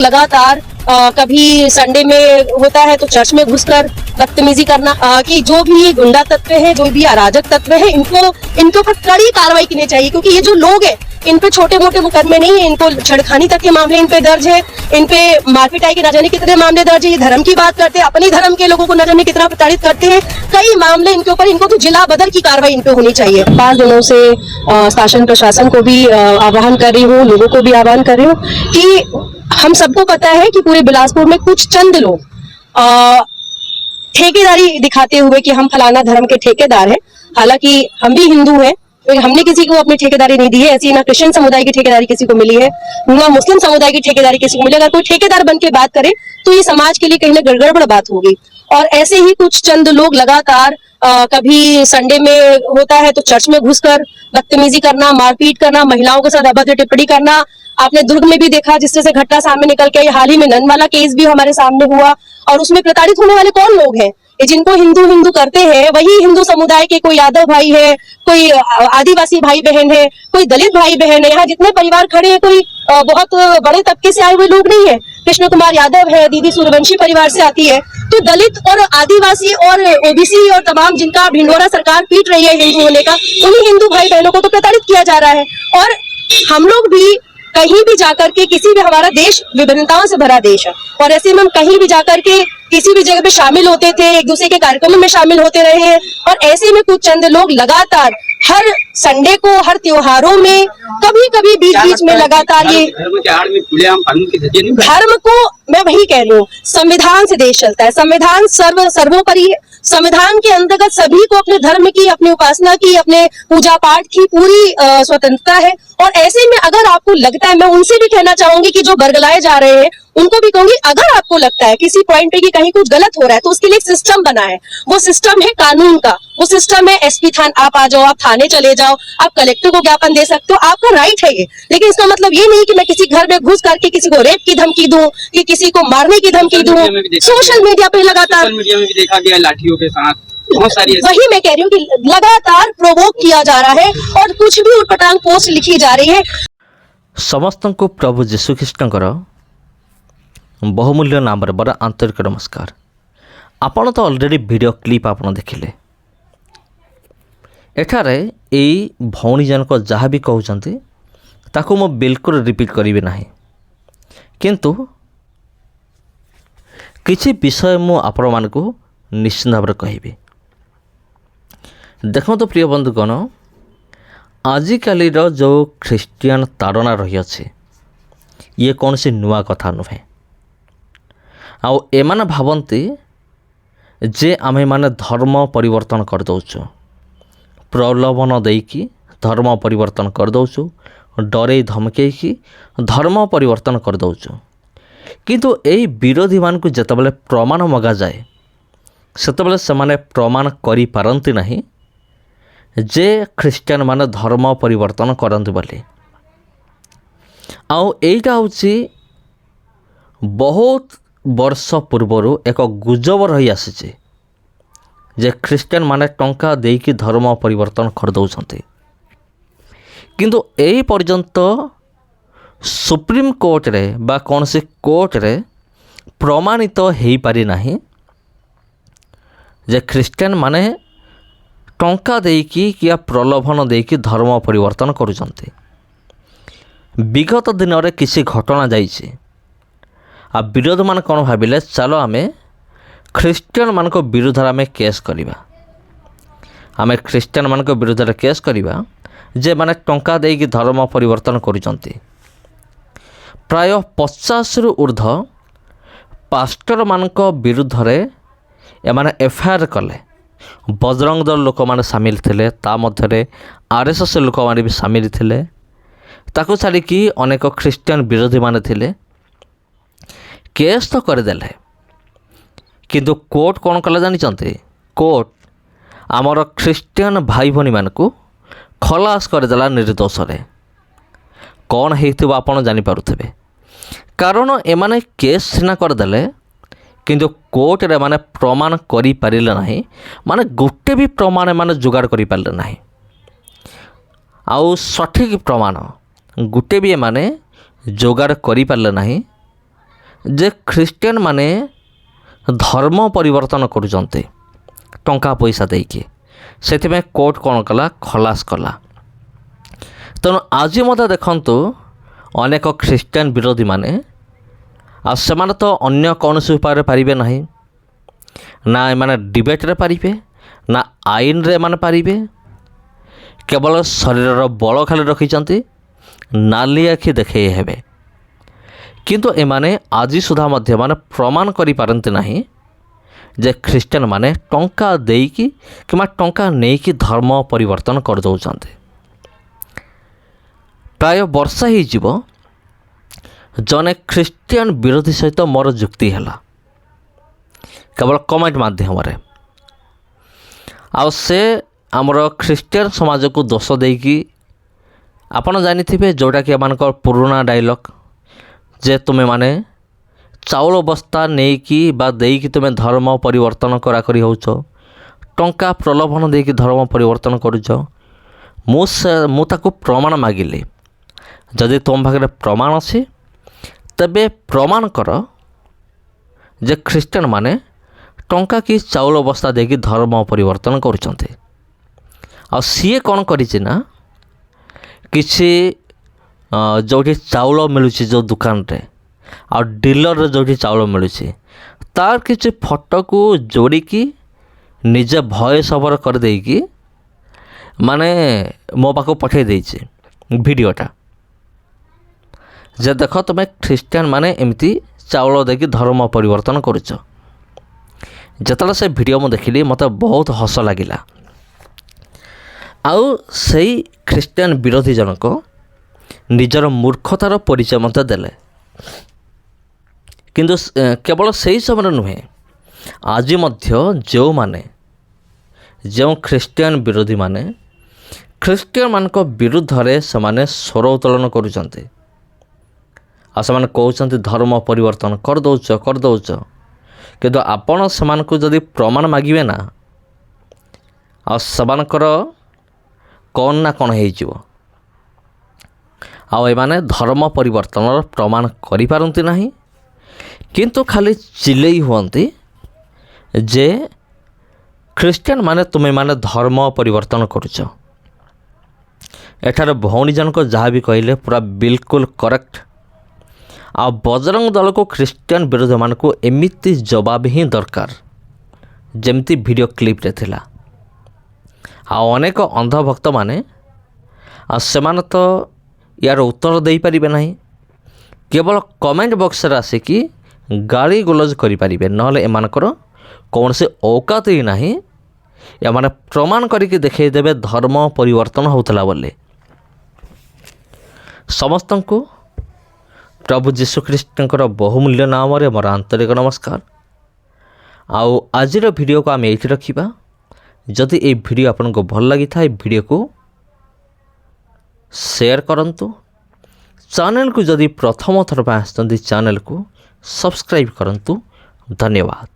लगातार कभी संडे में होता है तो चर्च में घुसकर बदतमीजी करना कि जो भी गुंडा तत्व है, जो भी अराजक तत्व है, इनके ऊपर कड़ी कार्रवाई करनी चाहिए, क्योंकि ये जो लोग हैं इन पे छोटे मोटे मुकदमे नहीं है, इनको छेड़खानी तक के मामले इन पे दर्ज है, इन पे मारपीटाई के न जाने कितने मामले दर्ज है। ये धर्म की बात करते हैं, अपने धर्म के लोगों को न जाने कितना प्रताड़ित करते हैं, कई मामले इनके ऊपर, इनको तो जिला बदर की कार्रवाई इन पे होनी चाहिए। 5 दिनों से शासन प्रशासन को भी आह्वान कर रही हूँ, लोगों को भी आह्वान कर रही हूँ कि हम सबको पता है कि पूरे बिलासपुर में कुछ चंद लोग ठेकेदारी दिखाते हुए कि हम फलाना धर्म के ठेकेदार हैं, हालांकि हम भी हिंदू हैं, तो हमने किसी को अपनी ठेकेदारी नहीं दी है। ऐसी ना क्रिश्चियन समुदाय की ठेकेदारी किसी को मिली है, ना मुस्लिम समुदाय की ठेकेदारी किसी को मिली। अगर कोई ठेकेदार बन के बात करे तो ये समाज के लिए कहीं ना गड़बड़ बात होगी। और ऐसे ही कुछ चंद लोग लगातार कभी संडे में होता है तो चर्च में घुसकर बदतमीजी करना, मारपीट करना, महिलाओं के साथ अभद्र टिप्पणी करना, आपने दुर्ग में भी देखा जिससे से घटना सामने निकल के आई। हाल ही में नन वाला केस भी हमारे सामने हुआ, और उसमें प्रताड़ित होने वाले कौन लोग हैं? ये जिनको हिंदू हिंदू करते हैं वही हिंदू समुदाय के कोई यादव भाई है, कोई आदिवासी भाई बहन है, कोई दलित भाई बहन है। यहाँ जितने परिवार खड़े हैं कोई बहुत बड़े तबके से आए हुए लोग नहीं है। कृष्ण कुमार यादव है, दीदी सूर्यवंशी परिवार से आती है, तो दलित और आदिवासी और ओबीसी और तमाम जिनका भिंडोरा सरकार पीट रही है हिंदू होने का, उन्हीं हिंदू भाई बहनों को तो प्रताड़ित किया जा रहा है। और हम लोग भी कहीं भी जाकर के, किसी भी, हमारा देश विभिन्नताओं से भरा देश है, और ऐसे में हम कहीं भी जाकर के किसी भी जगह पे शामिल होते थे, एक दूसरे के कार्यक्रमों में शामिल होते रहे हैं। और ऐसे में कुछ चंद लोग लगातार हर संडे को, हर त्योहारों में, कभी कभी बीच बीच में लगातार ये धर्म को, मैं वही कह रही हूँ, संविधान से देश चलता है, संविधान सर्वोपरि है। संविधान के अंतर्गत सभी को अपने धर्म की, अपनी उपासना की, अपने पूजा पाठ की पूरी स्वतंत्रता है। और ऐसे में अगर आपको लगता है, मैं उनसे भी कहना चाहूंगी कि जो बरगलाए जा रहे हैं उनको भी कहूंगी, अगर आपको लगता है किसी पॉइंट पे कि कहीं कुछ गलत हो रहा है तो उसके लिए एक सिस्टम बना है। वो सिस्टम है कानून का, वो सिस्टम है एसपी आप आ जाओ, आप थाने चले जाओ, आप कलेक्टर को ज्ञापन दे सकते हो, आपका राइट है ये। लेकिन इसका मतलब ये नहीं कि मैं किसी घर में घुस करके किसी को रेप की धमकी दूं, कि किसी को मारने की धमकी दूं। सोशल मीडिया पे लगातार, सोशल मीडिया में भी देखा गया लाठियों के साथ, बहुत सारी, वही मैं कह रही हूँ कि लगातार प्रोवोक किया जा रहा है और कुछ भी उटपटांग पोस्ट लिखी जा रही है। समस्त को प्रभु जीशु ख्रीष्टर बहुमूल्य नाम बड़ा आंतरिक नमस्कार। आपण तो ऑलरेडी वीडियो क्लिप आपण देखिले, एठारे यही भौणी जनक जहाँ भी कहते ताकू मो बिल्कुल रिपीट करी ना, किंतु किसी विषय मु आपण मानकु निश्चित भाव कहि। देखो तो प्रिय बंधुगण, आजिकाली जो ख्रीस्टियन ताड़ना रही अच्छे ये कौन सी नुआ कथा नुहे। आउ एमाने भावती जे आमे माने धर्म परिवर्तन कर दउछु, प्रलोभन देकी धर्म परिवर्तन कर दउछु, डरे धमकेकी धर्म परिवर्तन कर दउछु। किंतु एई विरोधी मान को जतबले प्रमाण मगा जाए सेतबले सेमाने प्रमाण करि पारंती नहीं जे ख्रीस्टियन माने धर्म परिवर्तन करंती बोली। आउ एटा होची बहुत वर्ष पूर्वर एक गुजब रही आसी जे ख्रीस्टियन माने टंका देकी धर्म परिवर्तन कर दउछंती। किंतु एई पर्यंत सुप्रीम कोर्ट रे बा कौन से कोर्ट रे प्रमाणित तो हो पारि नाही जे ख्रीस्टियन माने टंका देकी या प्रलोभन देकी धर्म परिवर्तन करुचंती। विगत दिन में किसी घटना जाइए आ विरोध मान कौन भाविले, चलो आमे ख्रीस्टियन मान को विरोध आमे केस करिबा, आमे ख्रीस्टियन मान को विरोध रे केस करिबा जे माने टंका देकी धर्म परिवर्तन करुचंती। प्राय 50 रु ऊर्ध पास्टर मान को विरुद्ध रे एमाने एफआईआर कले। बजरंग दल लोक माने सामिल थिले, ता मध्यरे आरएसएस लोक माने भी सामिल थिले, ताको छाड़ी कि अनेक ख्रीस्टियन विरोधी माने थिले। केस तो करदेले, किंतु कोर्ट कौन कला जानी, कोर्ट आमर ख्रीस्टियन भाई भनी मान को खलास करदेला निर्दोष रे। कौन हेइथिबो आपण जानि पारुथिबे, कारण एमाने केस सिना करदेले किंतु कोर्ट रे माने प्रमाण करि पारिले नाही, माने गोटे भी प्रमाण माने जुगाड़ करि पारिले नाही। आउ सठिक प्रमाण गोटे भी माने जोगाड़ करि पारिले नाही। ଯେ ଖ୍ରୀଷ୍ଟିଆନ ମାନେ ଧର୍ମ ପରିବର୍ତ୍ତନ କରୁଛନ୍ତି ଟଙ୍କା ପଇସା ଦେଇକି, ସେଥିପାଇଁ କୋର୍ଟ କ'ଣ କଲା, ଖଲାସ କଲା। ତେଣୁ ଆଜି ମଧ୍ୟ ଦେଖନ୍ତୁ ଅନେକ ଖ୍ରୀଷ୍ଟିଆନ ବିରୋଧୀମାନେ, ଆଉ ସେମାନେ ତ ଅନ୍ୟ କୌଣସି ଉପାୟରେ ପାରିବେ ନାହିଁ, ନା ଏମାନେ ଡିବେଟ୍ରେ ପାରିବେ, ନା ଆଇନରେ ଏମାନେ ପାରିବେ। କେବଳ ଶରୀରର ବଳ ଖାଲି ରଖିଛନ୍ତି, ନାଲି ଆଖି ଦେଖେଇ ହେବେ। କିନ୍ତୁ ଏମାନେ ଆଜି ସୁଦ୍ଧା ମଧ୍ୟ ମାନେ ପ୍ରମାଣ କରିପାରନ୍ତି ନାହିଁ ଯେ ଖ୍ରୀଷ୍ଟିଆନ ମାନେ ଟଙ୍କା ଦେଇକି କିମ୍ବା ଟଙ୍କା ନେଇକି ଧର୍ମ ପରିବର୍ତ୍ତନ କରିଦେଉଛନ୍ତି। ପ୍ରାୟ ବର୍ଷେ ହେଇଯିବ ଜଣେ ଖ୍ରୀଷ୍ଟିଆନ ବିରୋଧୀ ସହିତ ମୋର ଯୁକ୍ତି ହେଲା, କେବଳ କମେଣ୍ଟ ମାଧ୍ୟମରେ। ଆଉ ସେ ଆମର ଖ୍ରୀଷ୍ଟିଆନ ସମାଜକୁ ଦୋଷ ଦେଇକି, ଆପଣ ଜାଣିଥିବେ ଯେଉଁଟାକି ଏମାନଙ୍କର ପୁରୁଣା ଡାଇଲଗ୍, ଯେ ତୁମେମାନେ ଚାଉଳ ବସ୍ତା ନେଇକି ବା ଦେଇକି ତୁମେ ଧର୍ମ ପରିବର୍ତ୍ତନ କରାକରି ହେଉଛ, ଟଙ୍କା ପ୍ରଲୋଭନ ଦେଇକି ଧର୍ମ ପରିବର୍ତ୍ତନ କରୁଛ। ମୁଁ ତାକୁ ପ୍ରମାଣ ମାଗିଲି, ଯଦି ତୁମ ପାଖରେ ପ୍ରମାଣ ଅଛି ତେବେ ପ୍ରମାଣ କର ଯେ ଖ୍ରୀଷ୍ଟିଆନ ମାନେ ଟଙ୍କା କି ଚାଉଳ ବସ୍ତା ଦେଇକି ଧର୍ମ ପରିବର୍ତ୍ତନ କରୁଛନ୍ତି। ଆଉ ସିଏ କ'ଣ କରିଛି ନା, କିଛି ଯେଉଁଠି ଚାଉଳ ମିଳୁଛି ଯେଉଁ ଦୋକାନରେ, ଆଉ ଡିଲରରେ ଯେଉଁଠି ଚାଉଳ ମିଳୁଛି, ତାର କିଛି ଫଟୋକୁ ଯୋଡ଼ିକି ନିଜେ ଭଏସ୍ ଓଭର କରିଦେଇକି ମାନେ ମୋ ପାଖକୁ ପଠାଇ ଦେଇଛି ଭିଡ଼ିଓଟା, ଯେ ଦେଖ ତୁମେ ଖ୍ରୀଷ୍ଟିଆନ ମାନେ ଏମିତି ଚାଉଳ ଦେଇକି ଧର୍ମ ପରିବର୍ତ୍ତନ କରୁଛ। ଯେତେବେଳେ ସେ ଭିଡ଼ିଓ ମୁଁ ଦେଖିଲି ମୋତେ ବହୁତ ହସ ଲାଗିଲା। ଆଉ ସେଇ ଖ୍ରୀଷ୍ଟିଆନ ବିରୋଧୀ ଜଣକ ନିଜର ମୂର୍ଖତାର ପରିଚୟ ମୋତେ ଦେଲେ। କିନ୍ତୁ କେବଳ ସେହି ସମୟରେ ନୁହେଁ, ଆଜି ମଧ୍ୟ ଯେଉଁ ଖ୍ରୀଷ୍ଟିଆନ ବିରୋଧୀମାନେ ଖ୍ରୀଷ୍ଟିଆନମାନଙ୍କ ବିରୁଦ୍ଧରେ ସେମାନେ ସ୍ୱର ଉତ୍ତୋଳନ କରୁଛନ୍ତି, ଆଉ ସେମାନେ କହୁଛନ୍ତି ଧର୍ମ ପରିବର୍ତ୍ତନ କରିଦେଉଛ, କିନ୍ତୁ ଆପଣ ସେମାନଙ୍କୁ ଯଦି ପ୍ରମାଣ ମାଗିବେ ନା, ଆଉ ସେମାନଙ୍କର କ'ଣ ନା କ'ଣ ହେଇଯିବ। ଆଉ ଏମାନେ ଧର୍ମ ପରିବର୍ତ୍ତନର ପ୍ରମାଣ କରିପାରନ୍ତି ନାହିଁ, କିନ୍ତୁ ଖାଲି ଚିଲେଇ ହୁଅନ୍ତି ଯେ ଖ୍ରୀଷ୍ଟିଆନ ମାନେ ତୁମେମାନେ ଧର୍ମ ପରିବର୍ତ୍ତନ କରୁଛ। ଏଠାରେ ଭଉଣୀ ଜଣକ ଯାହା ବି କହିଲେ ପୁରା ବିଲକୁଲ କରେକ୍ଟ। ଆଉ ବଜରଙ୍ଗ ଦଳକୁ ଖ୍ରୀଷ୍ଟିଆନ ବିରୋଧୀମାନଙ୍କୁ ଏମିତି ଜବାବ ହିଁ ଦରକାର, ଯେମିତି ଭିଡ଼ିଓ କ୍ଲିପ୍ରେ ଥିଲା। ଆଉ ଅନେକ ଅନ୍ଧଭକ୍ତମାନେ, ଆଉ ସେମାନେ ତ ୟାର ଉତ୍ତର ଦେଇପାରିବେ ନାହିଁ, କେବଳ କମେଣ୍ଟ ବକ୍ସରେ ଆସିକି ଗାଳି ଗୁଲଜ କରିପାରିବେ, ନହେଲେ ଏମାନଙ୍କର କୌଣସି ଔକାତ ହିଁ ନାହିଁ। ଏମାନେ ପ୍ରମାଣ କରିକି ଦେଖାଇଦେବେ ଧର୍ମ ପରିବର୍ତ୍ତନ ହେଉଥିଲା ବୋଲି। ସମସ୍ତଙ୍କୁ ପ୍ରଭୁ ଯୀଶୁଖ୍ରୀଷ୍ଟଙ୍କର ବହୁମୂଲ୍ୟ ନାମରେ ମୋର ଆନ୍ତରିକ ନମସ୍କାର। ଆଉ ଆଜିର ଭିଡ଼ିଓକୁ ଆମେ ଏଇଠି ରଖିବା। ଯଦି এই ଭିଡ଼ିଓ ଆପଣଙ୍କୁ ଭଲ ଲାଗିଥାଏ, ଭିଡ଼ିଓକୁ ସେୟାର କରନ୍ତୁ। ଚ୍ୟାନେଲକୁ ଯଦି ପ୍ରଥମ ଥର ପାଇଁ ଆସିଛନ୍ତି, ଚ୍ୟାନେଲକୁ ସବସ୍କ୍ରାଇବ୍ କରନ୍ତୁ। ଧନ୍ୟବାଦ।